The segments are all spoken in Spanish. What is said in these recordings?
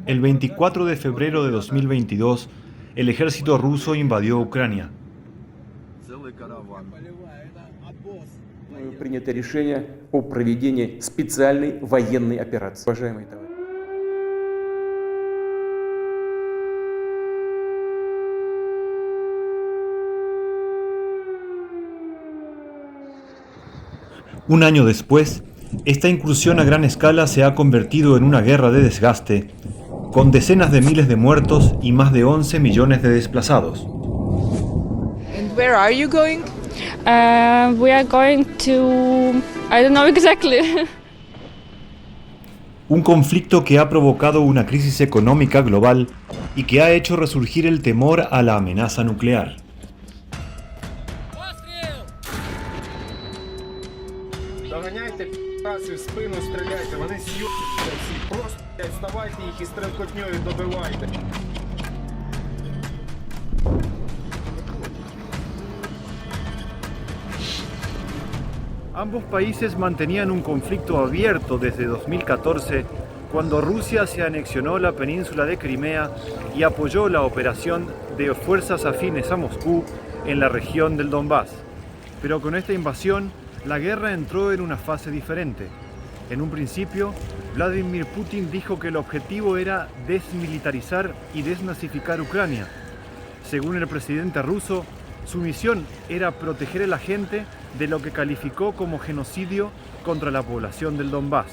El 24 de febrero de 2022, el ejército ruso invadió Ucrania. Принято решение о проведении специальной военной операции. Уважаемые товарищи. Un año después, esta incursión a gran escala se ha convertido en una guerra de desgaste, con decenas de miles de muertos y más de 11 millones de desplazados. And where are you going? We are going to... I don't know exactly. Un conflicto que ha provocado una crisis económica global y que ha hecho resurgir el temor a la amenaza nuclear. Доганяйте в спину, стріляйте, вони с'ються всі, просто вставайте їх і стрілкотньою добивайте. Ambos países mantenían un conflicto abierto desde 2014, cuando Rusia se anexionó la península de Crimea y apoyó la operación de fuerzas afines a Moscú en la región del Donbass. Pero con esta invasión, la guerra entró en una fase diferente. En un principio, Vladimir Putin dijo que el objetivo era desmilitarizar y desnazificar Ucrania. Según el presidente ruso, su misión era proteger a la gente de lo que calificó como genocidio contra la población del Donbass.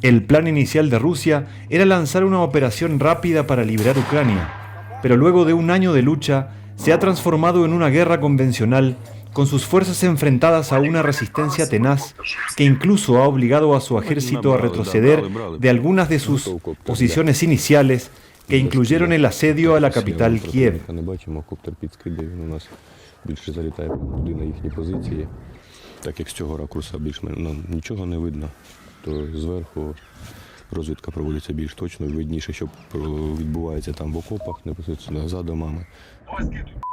El plan inicial de Rusia era lanzar una operación rápida para liberar Ucrania, pero luego de un año de lucha se ha transformado en una guerra convencional con sus fuerzas enfrentadas a una resistencia tenaz que incluso ha obligado a su ejército a retroceder de algunas de sus posiciones iniciales, que incluyeron el asedio a la capital Kiev. Розвідка проводиться більш точно, видніше, що відбувається там в окопах, непосредственно за домами.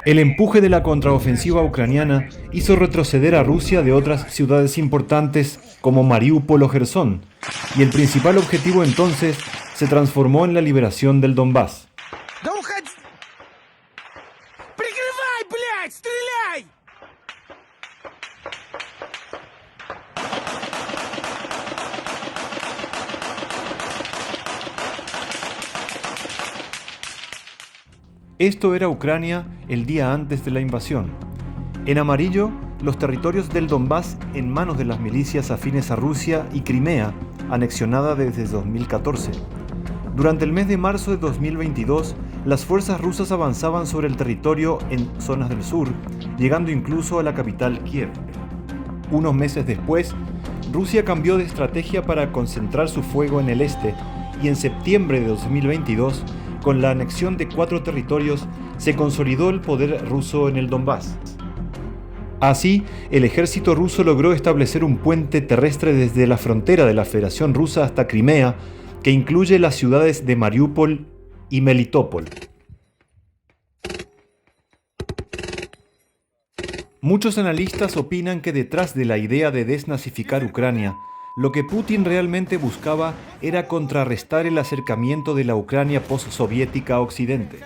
El empuje de la contraofensiva ucraniana hizo retroceder a Rusia de otras ciudades importantes como Mariupol o Jersón, y el principal objetivo entonces se transformó en la liberación del Donbass. Прикрывай, блядь! Стреляй! Esto era Ucrania el día antes de la invasión. En amarillo, los territorios del Donbass en manos de las milicias afines a Rusia y Crimea, anexionada desde 2014. Durante el mes de marzo de 2022, las fuerzas rusas avanzaban sobre el territorio en zonas del sur, llegando incluso a la capital Kiev. Unos meses después, Rusia cambió de estrategia para concentrar su fuego en el este y en septiembre de 2022, con la anexión de 4 territorios, se consolidó el poder ruso en el Donbass. Así, el ejército ruso logró establecer un puente terrestre desde la frontera de la Federación Rusa hasta Crimea, que incluye las ciudades de Mariupol y Melitopol. Muchos analistas opinan que detrás de la idea de desnazificar Ucrania, lo que Putin realmente buscaba era contrarrestar el acercamiento de la Ucrania postsoviética a Occidente.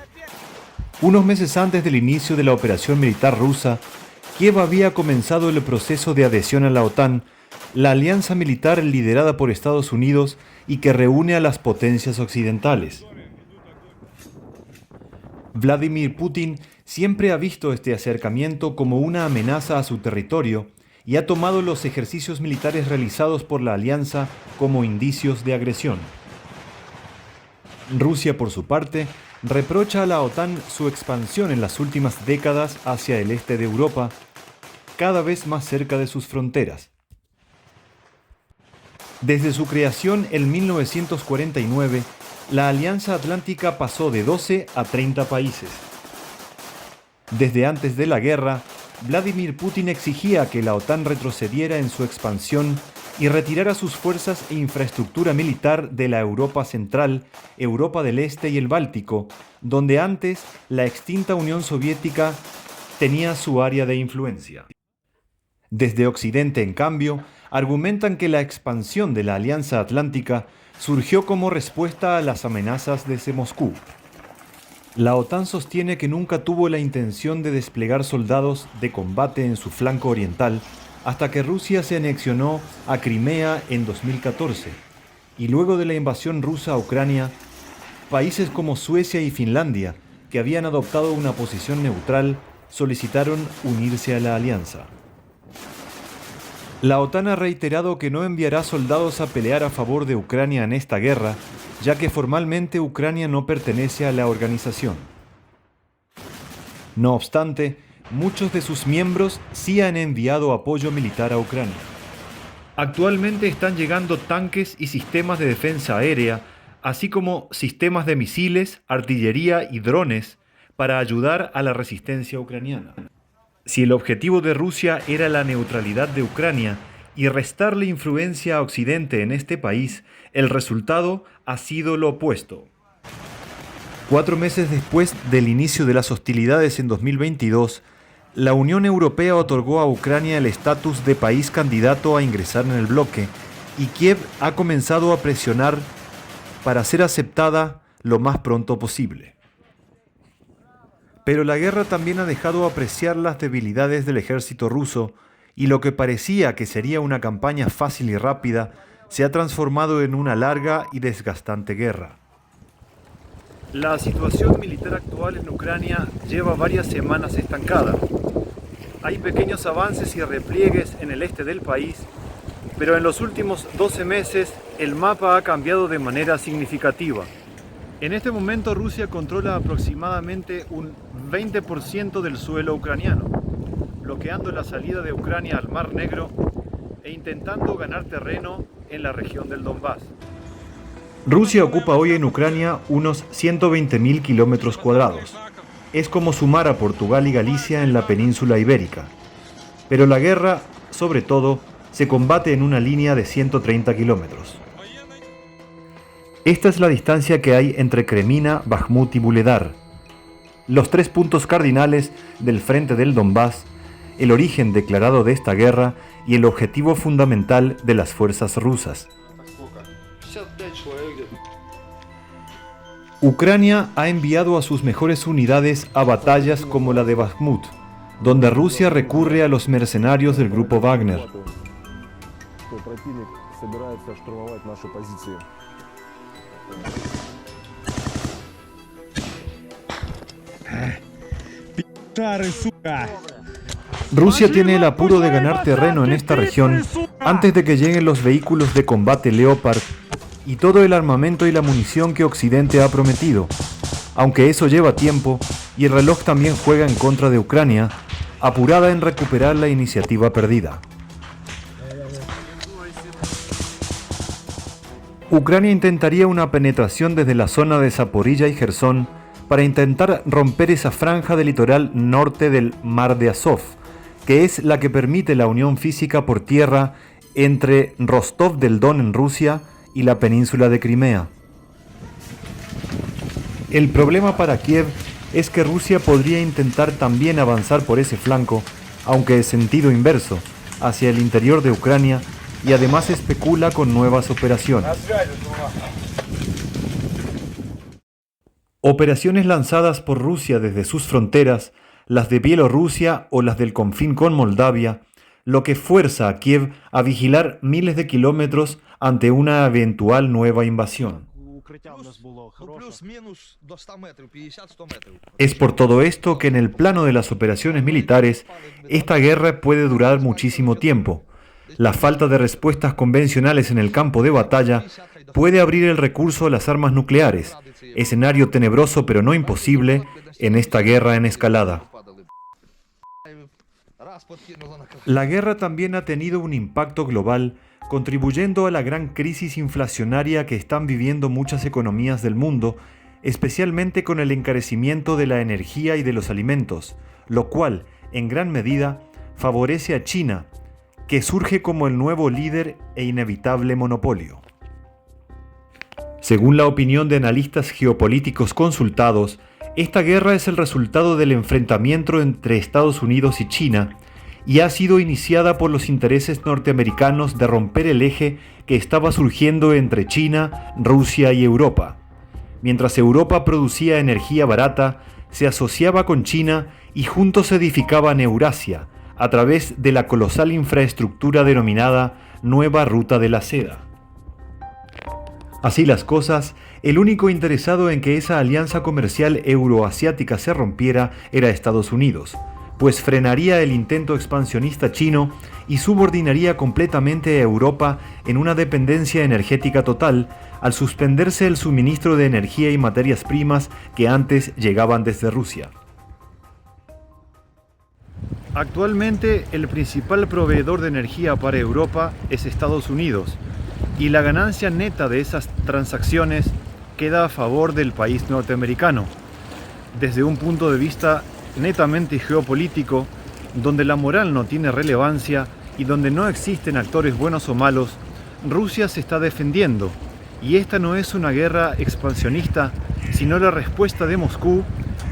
Unos meses antes del inicio de la operación militar rusa, Kiev había comenzado el proceso de adhesión a la OTAN, la alianza militar liderada por Estados Unidos y que reúne a las potencias occidentales. Vladimir Putin siempre ha visto este acercamiento como una amenaza a su territorio y ha tomado los ejercicios militares realizados por la alianza como indicios de agresión. Rusia, por su parte, reprocha a la OTAN su expansión en las últimas décadas hacia el este de Europa, cada vez más cerca de sus fronteras. Desde su creación en 1949, la Alianza Atlántica pasó de 12 a 30 países. Desde antes de la guerra, Vladimir Putin exigía que la OTAN retrocediera en su expansión y retirara sus fuerzas e infraestructura militar de la Europa Central, Europa del Este y el Báltico, donde antes la extinta Unión Soviética tenía su área de influencia. Desde Occidente, en cambio, argumentan que la expansión de la Alianza Atlántica surgió como respuesta a las amenazas desde Moscú. La OTAN sostiene que nunca tuvo la intención de desplegar soldados de combate en su flanco oriental hasta que Rusia se anexionó a Crimea en 2014, y luego de la invasión rusa a Ucrania, países como Suecia y Finlandia, que habían adoptado una posición neutral, solicitaron unirse a la alianza. La OTAN ha reiterado que no enviará soldados a pelear a favor de Ucrania en esta guerra, ya que formalmente Ucrania no pertenece a la organización. No obstante, muchos de sus miembros sí han enviado apoyo militar a Ucrania. Actualmente están llegando tanques y sistemas de defensa aérea, así como sistemas de misiles, artillería y drones, para ayudar a la resistencia ucraniana. Si el objetivo de Rusia era la neutralidad de Ucrania y restarle influencia a Occidente en este país, el resultado ha sido lo opuesto. 4 meses después del inicio de las hostilidades en 2022, la Unión Europea otorgó a Ucrania el estatus de país candidato a ingresar en el bloque, y Kiev ha comenzado a presionar para ser aceptada lo más pronto posible. Pero la guerra también ha dejado apreciar las debilidades del ejército ruso, y lo que parecía que sería una campaña fácil y rápida se ha transformado en una larga y desgastante guerra. La situación militar actual en Ucrania lleva varias semanas estancada. Hay pequeños avances y repliegues en el este del país, pero en los últimos 12 meses el mapa ha cambiado de manera significativa. En este momento Rusia controla aproximadamente un 20% del suelo ucraniano, bloqueando la salida de Ucrania al Mar Negro e intentando ganar terreno en la región del Donbass. Rusia ocupa hoy en Ucrania unos 120.000 kilómetros cuadrados. Es como sumar a Portugal y Galicia en la península ibérica. Pero la guerra, sobre todo, se combate en una línea de 130 kilómetros. Esta es la distancia que hay entre Kremina, Bakhmut y Vuhledar, los 3 puntos cardinales del frente del Donbass, el origen declarado de esta guerra y el objetivo fundamental de las fuerzas rusas. Ucrania ha enviado a sus mejores unidades a batallas como la de Bakhmut, donde Rusia recurre a los mercenarios del grupo Wagner. Rusia tiene el apuro de ganar terreno en esta región antes de que lleguen los vehículos de combate Leopard y todo el armamento y la munición que Occidente ha prometido, aunque eso lleva tiempo y el reloj también juega en contra de Ucrania, apurada en recuperar la iniciativa perdida. Ucrania intentaría una penetración desde la zona de Zaporilla y Jersón para intentar romper esa franja del litoral norte del Mar de Azov, que es la que permite la unión física por tierra entre Rostov del Don en Rusia y la península de Crimea. El problema para Kiev es que Rusia podría intentar también avanzar por ese flanco, aunque en sentido inverso, hacia el interior de Ucrania, y además especula con nuevas operaciones. Operaciones lanzadas por Rusia desde sus fronteras, las de Bielorrusia o las del confín con Moldavia, lo que fuerza a Kiev a vigilar miles de kilómetros ante una eventual nueva invasión. Es por todo esto que en el plano de las operaciones militares, esta guerra puede durar muchísimo tiempo. La falta de respuestas convencionales en el campo de batalla puede abrir el recurso a las armas nucleares, escenario tenebroso pero no imposible en esta guerra en escalada. La guerra también ha tenido un impacto global, contribuyendo a la gran crisis inflacionaria que están viviendo muchas economías del mundo, especialmente con el encarecimiento de la energía y de los alimentos, lo cual, en gran medida, favorece a China, que surge como el nuevo líder e inevitable monopolio. Según la opinión de analistas geopolíticos consultados, esta guerra es el resultado del enfrentamiento entre Estados Unidos y China, y ha sido iniciada por los intereses norteamericanos de romper el eje que estaba surgiendo entre China, Rusia y Europa. Mientras Europa producía energía barata, se asociaba con China y juntos edificaban Eurasia a través de la colosal infraestructura denominada Nueva Ruta de la Seda. Así las cosas, el único interesado en que esa alianza comercial euroasiática se rompiera era Estados Unidos, pues frenaría el intento expansionista chino y subordinaría completamente a Europa en una dependencia energética total al suspenderse el suministro de energía y materias primas que antes llegaban desde Rusia. Actualmente el principal proveedor de energía para Europa es Estados Unidos, y la ganancia neta de esas transacciones queda a favor del país norteamericano. Desde un punto de vista netamente geopolítico, donde la moral no tiene relevancia y donde no existen actores buenos o malos, Rusia se está defendiendo, y esta no es una guerra expansionista, sino la respuesta de Moscú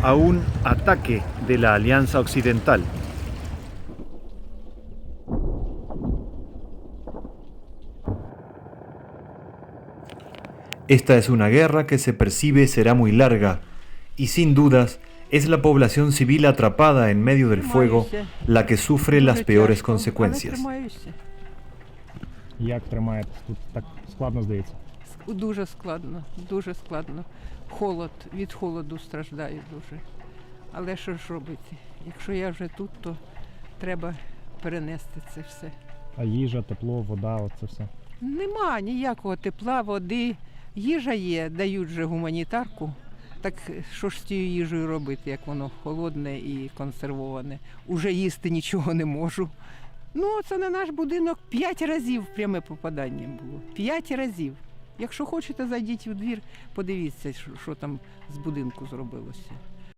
a un ataque de la Alianza Occidental. Esta es una guerra que se percibe será muy larga, y sin dudas es la población civil atrapada en medio del fuego la que sufre las peores consecuencias. Як тримаєтесь? Тут так складно здається. Дуже складно, дуже складно. Холод, від холоду страждаю дуже. Але що ж робити? Якщо я вже тут, то треба перенести це все. А їжа, тепло, вода, оце все. Нема ніякого тепла, води. Їжа є, дають же гуманітарку. Так що ж з цією їжею робити, як воно холодне і консервоване? Уже їсти нічого не можу. Ну, це на наш будинок 5 разів пряме попадання було. 5 разів. Якщо хочете, зайдіть у двір, подивіться, що там з будинку зробилося.